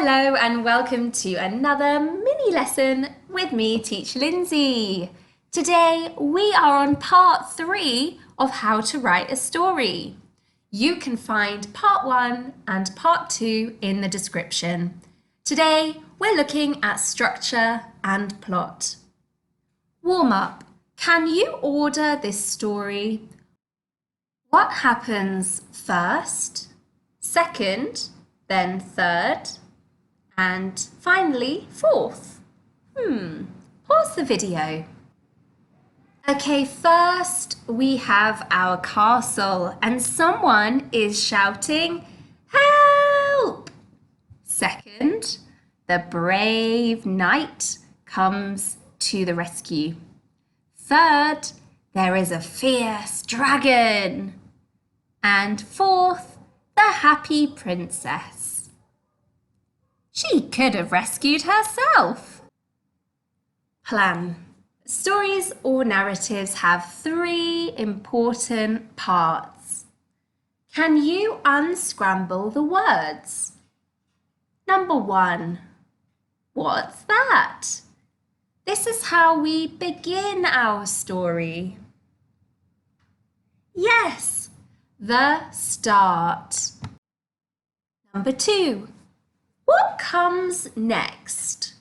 Hello and welcome to another mini lesson with me, Teacher Lindsey. Today we are on part 3 of how to write a story. You can find part 1 and part 2 in the description. Today we're looking at structure and plot. Warm up. Can you order this story? What happens first, second, then third, and finally fourth? Pause the video. Okay, first we have our castle and someone is shouting, "Help!" Second, the brave knight comes to the rescue. Third, there is a fierce dragon. And fourth, the happy princess. She could have rescued herself. Plan. Stories or narratives have 3 important parts. Can you unscramble the words? Number 1. What's that? This is how we begin our story. Yes, the start. Number 2. What comes next?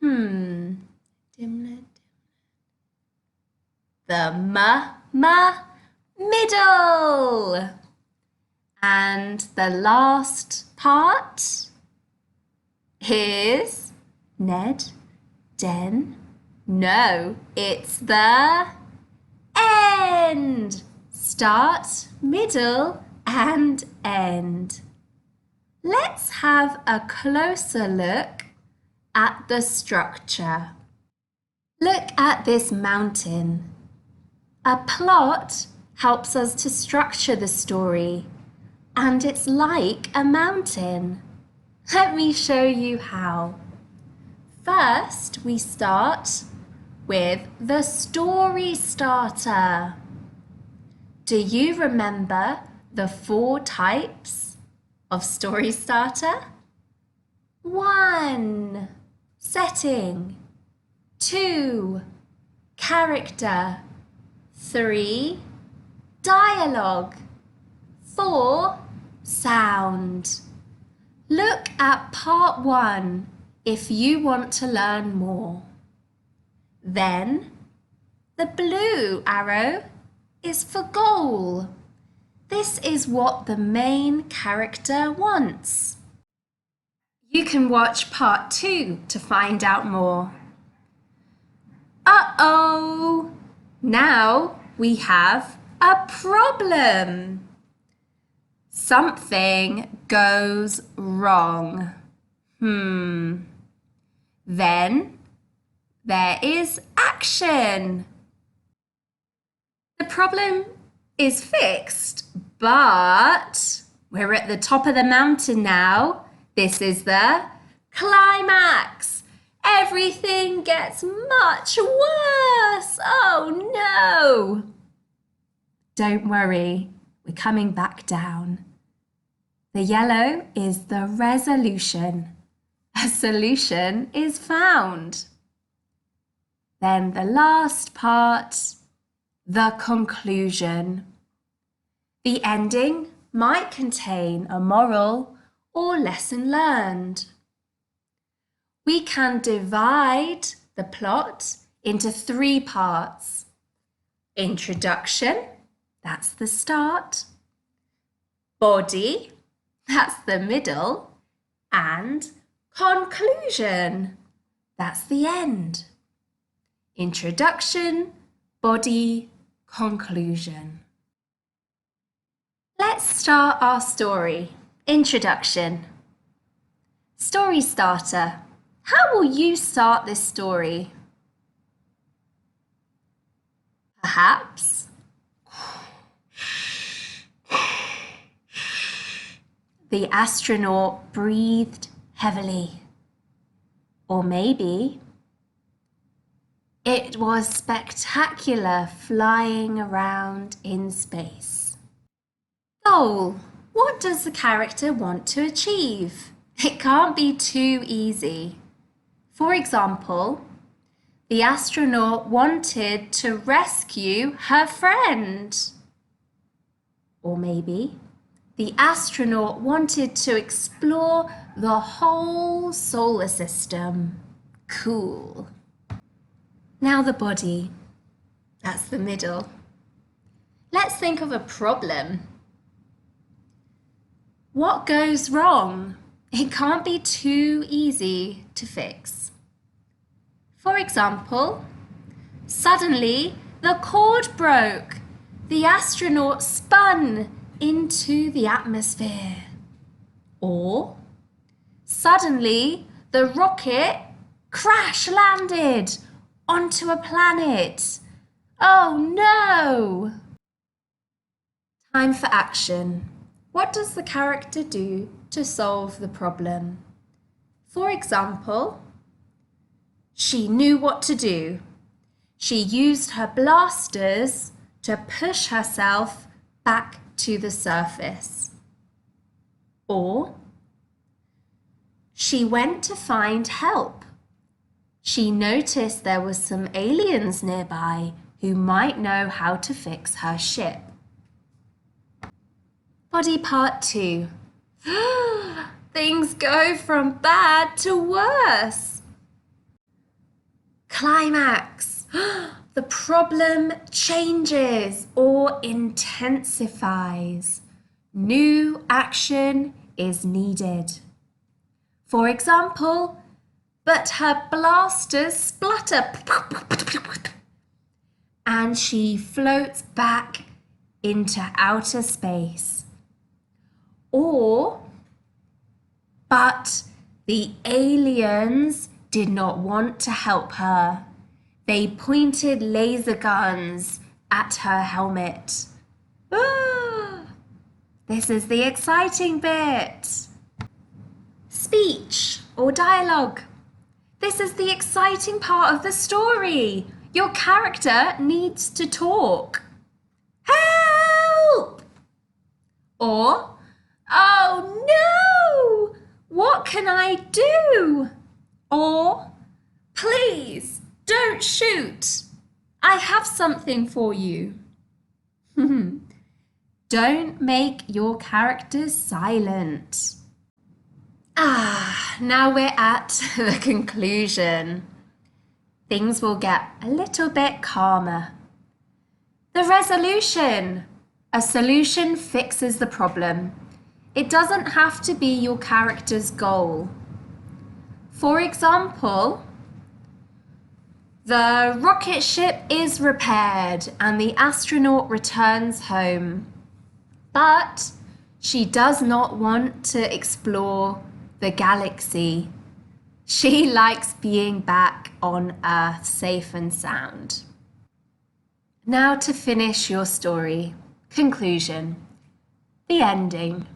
The middle. And the last part is Ned, Den. No, it's the end. Start, middle, and end. Let's have a closer look at the structure. Look at this mountain. A plot helps us to structure the story, and it's like a mountain. Let me show you how. First, we start with the story starter. Do you remember the 4 types of story starter? 1. Setting. 2. Character. 3. Dialogue. 4. Sound. Look at part 1 if you want to learn more. Then, the blue arrow is for goal. This is what the main character wants. You can watch part 2 to find out more. Uh-oh! Now we have a problem. Something goes wrong. Then there is action. The problem is fixed, but we're at the top of the mountain now. This is the climax. Everything gets much worse. Oh no! Don't worry, we're coming back down. The yellow is the resolution. A solution is found. Then the last part, the conclusion. The ending might contain a moral or lesson learned. We can divide the plot into 3 parts. Introduction, that's the start. Body, that's the middle. And conclusion, that's the end. Introduction, body, conclusion. Let's start our story. Introduction. Story starter. How will you start this story? Perhaps the astronaut breathed heavily. Or maybe it was spectacular flying around in space. Goal. What does the character want to achieve? It can't be too easy. For example, the astronaut wanted to rescue her friend. Or maybe the astronaut wanted to explore the whole solar system. Cool. Now the body. That's the middle. Let's think of a problem. What goes wrong? It can't be too easy to fix. For example, suddenly the cord broke. The astronaut spun into the atmosphere. Or suddenly the rocket crash landed onto a planet. Oh no! Time for action. What does the character do to solve the problem? For example, she knew what to do. She used her blasters to push herself back to the surface. Or she went to find help. She noticed there were some aliens nearby who might know how to fix her ship. Body part 2. Things go from bad to worse. Climax. The problem changes or intensifies. New action is needed. For example, but her blasters splutter and she floats back into outer space. Or, but the aliens did not want to help her. They pointed laser guns at her helmet. Ah, this is the exciting bit. Speech or dialogue. This is the exciting part of the story. Your character needs to talk. Help! Or, oh no! What can I do? Or, please, don't shoot. I have something for you. Don't make your characters silent. Now we're at the conclusion. Things will get a little bit calmer. The resolution. A solution fixes the problem. It doesn't have to be your character's goal. For example, the rocket ship is repaired and the astronaut returns home. But she does not want to explore the galaxy. She likes being back on Earth safe and sound. Now to finish your story. Conclusion. The ending.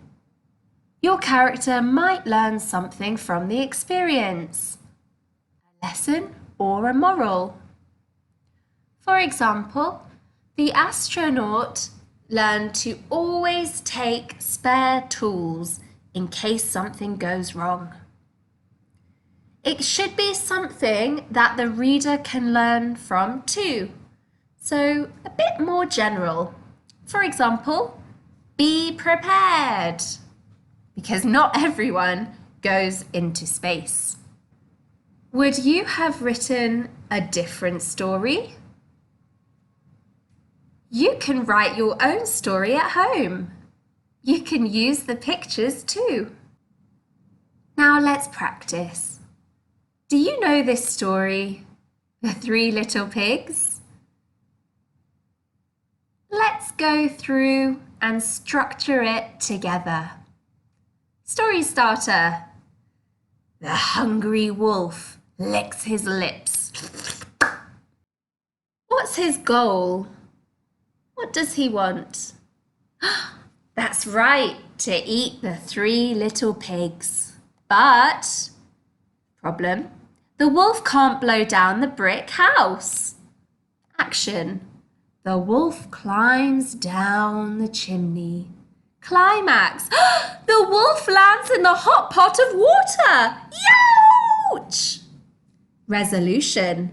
Your character might learn something from the experience. A lesson or a moral. For example, the astronaut learned to always take spare tools in case something goes wrong. It should be something that the reader can learn from too. So a bit more general. For example, be prepared, because not everyone goes into space. Would you have written a different story? You can write your own story at home. You can use the pictures too. Now let's practice. Do you know this story, The Three Little Pigs? Let's go through and structure it together. Story starter. The hungry wolf licks his lips. What's his goal? What does he want? That's right, to eat the three little pigs. But, problem, the wolf can't blow down the brick house. Action. The wolf climbs down the chimney. Climax. The wolf lands in the hot pot of water. Ouch! Resolution.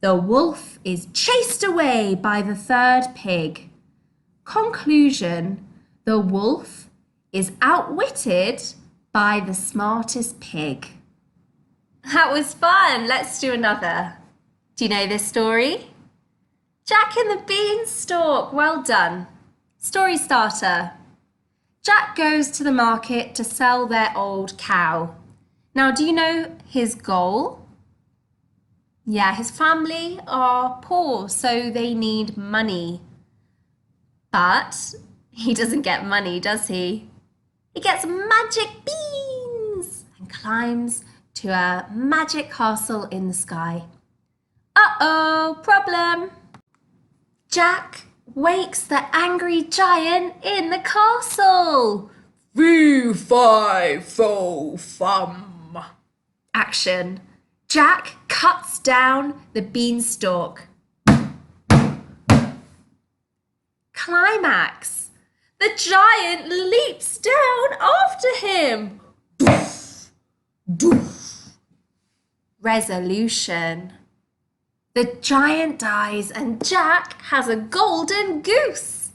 The wolf is chased away by the third pig. Conclusion. The wolf is outwitted by the smartest pig. That was fun. Let's do another. Do you know this story? Jack and the Beanstalk. Well done. Story starter. Jack goes to the market to sell their old cow. Now, do you know his goal? Yeah, his family are poor, so they need money. But he doesn't get money, does he? He gets magic beans and climbs to a magic castle in the sky. Uh-oh, problem! Jack wakes the angry giant in the castle. Fee, fi, fo, fum. Action. Jack cuts down the beanstalk. Climax. The giant leaps down after him. Doof, doof. Resolution. The giant dies and Jack has a golden goose.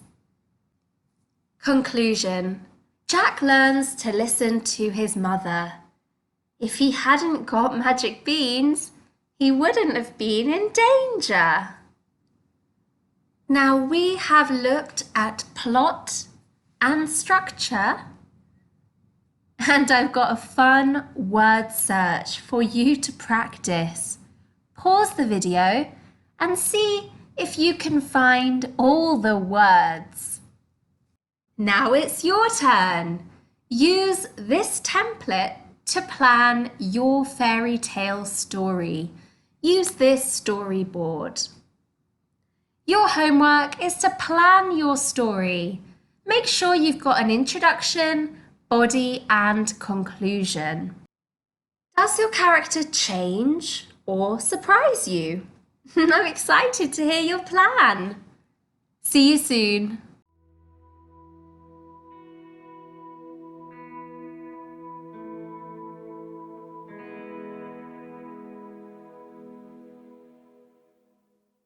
Conclusion. Jack learns to listen to his mother. If he hadn't got magic beans, he wouldn't have been in danger. Now we have looked at plot and structure, and I've got a fun word search for you to practice. Pause the video and see if you can find all the words. Now it's your turn. Use this template to plan your fairy tale story. Use this storyboard. Your homework is to plan your story. Make sure you've got an introduction, body, and conclusion. Does your character change or surprise you? I'm excited to hear your plan. See you soon.